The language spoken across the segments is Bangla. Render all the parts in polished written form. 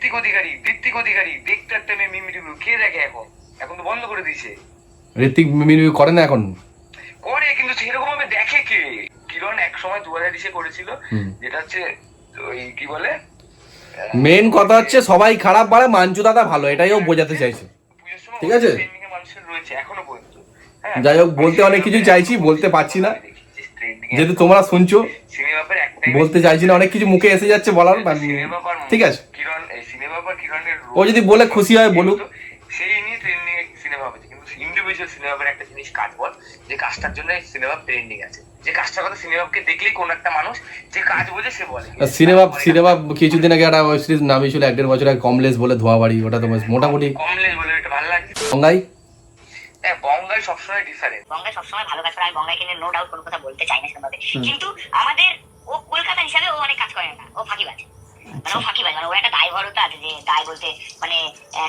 ঋত্বিক অধিকারী দেখতে একটা মেয়ে মিমি রিভিউ কে দেখে এখন তো বন্ধ করে দিয়েছে। ঋত্বিক মিমি রিভিউ করে না এখন? করে, কিন্তু সেরকম ভাবে দেখে কে? কিরণ এক সময় 2020 করেছিল, যেটা হচ্ছে ওই কি বলে, মেন কথা হচ্ছে সবাই খারাপ বলে, মাঞ্জু দাদা ভালো, এটাই ও বোঝাতে চাইছে। ঠিক আছে, মানুষের রয়েছে এখনো পর্যন্ত। যাই হোক, বলতে অনেক কিছু চাইছি, বলতে পারছি না, যেহেতু তোমরা শুনছো বলতে চাইছি না, অনেক কিছু মুখে এসে যাচ্ছে বলার। ঠিক আছে, কিরণ এই সিনেমা বা কিরণের ও যদি বলে খুশি হয় বলুক, সেই নিয়ে ট্রেন্ডিং সিনেমা হচ্ছে। কিন্তু ইন্ডিভিজুয়াল সিনেমার একটা জিনিস কাজ বল, যে কাজটার জন্য সিনেমা ট্রেন্ডিং আছে, যে কাজটার কথা সিনেমাকে দেখলেই কোন একটা মানুষ যে কাজ বোঝে সে বলে। সিনেমা কিছুদিন আগে একটা ওয়েব সিরিজ নামই ছিল 1.5 বছর আগে, কমলেশ বলে, ধোঁয়াবাড়ি, ওটা তো মোটামুটি। কমলেশ বলে এটা ভালো লাগে। বঙ্গাই, হ্যাঁ বঙ্গাই সবসময় ডিফারেন্ট, বঙ্গাই সবসময় ভালো কাজ করে। আমি বঙ্গাইকে নিয়ে নো ডাউট কোনো কথা বলতে চাই না সেভাবে, কিন্তু আমাদের ও কলকাতা হিসাবে ও অনেক কাজ করে না, ও ফাঁকিবাজ। মানে ও ফাঁকিবাজ, মানে ও একটা দায়বদ্ধতা আছে, যে দায় বলতে মানে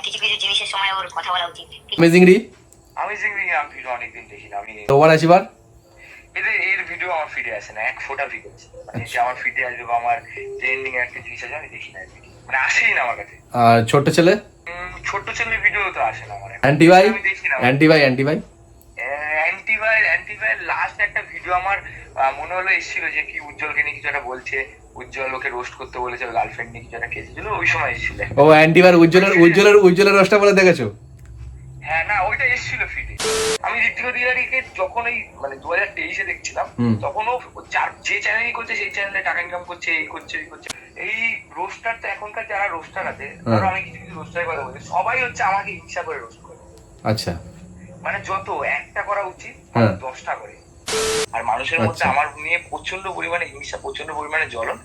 কিছু কিছু জিনিসের সময় ওর কথা বলা উচিত। অ্যামেজিং রি, আমি ভিডিও অনেকদিন দেখি না। আমি ওভার আসিবার এর ভিডিও আমার ফিডে আসে না, এক ফোটা ভিডিও আছে মানে যে আমার ফিডে আসবে বা আমার ট্রেন্ডিং একটা জিনিস আছে আমি দেখি না, মানে আসেই না আমার কাছে। আর ছোট ছেলে, ছোট ছেলের ভিডিও তো আসে না আমার। অ্যান্টিভাই, আমি দেখি না। অ্যান্টিভাই লাস্ট একটা ভিডিও আমার মনে হলো এসেছিল, যে কি উজ্জ্বলকে নিয়ে কিছু একটা বলছে, উজ্জ্বল ওকে রোস্ট করতে বলেছে, গার্লফ্রেন্ড নিয়ে কিছু একটা কেসেছিল, ওই সময় এসেছিল। ও অ্যান্টিভাই উজ্জ্বলের রোস্টটা বলে দেখেছো? হ্যাঁ না, ওইটা এসেছিল ফিডে। আমি ঋত্বিক অধিকারীকে যখন ওই মানে 2023 দেখছিলাম, তখন ও যে চ্যানেলই করছে সেই চ্যানেলে টাকা ইনকাম করছে, এই করছে। এই রোস্টার তো এখনকার যারা রোস্টার আছে, ধরো আমি কিছু কিছু রোস্টারের কথা বলছি, সবাই হচ্ছে আমাকে হিংসা করে রোস্ট করে। আচ্ছা, মানে যত একটা করা উচিত 10টা করে। আর মানুষের মধ্যে আমার নিয়ে প্রচন্ড পরিমাণে হিংসা, প্রচন্ড পরিমাণে জ্বলন।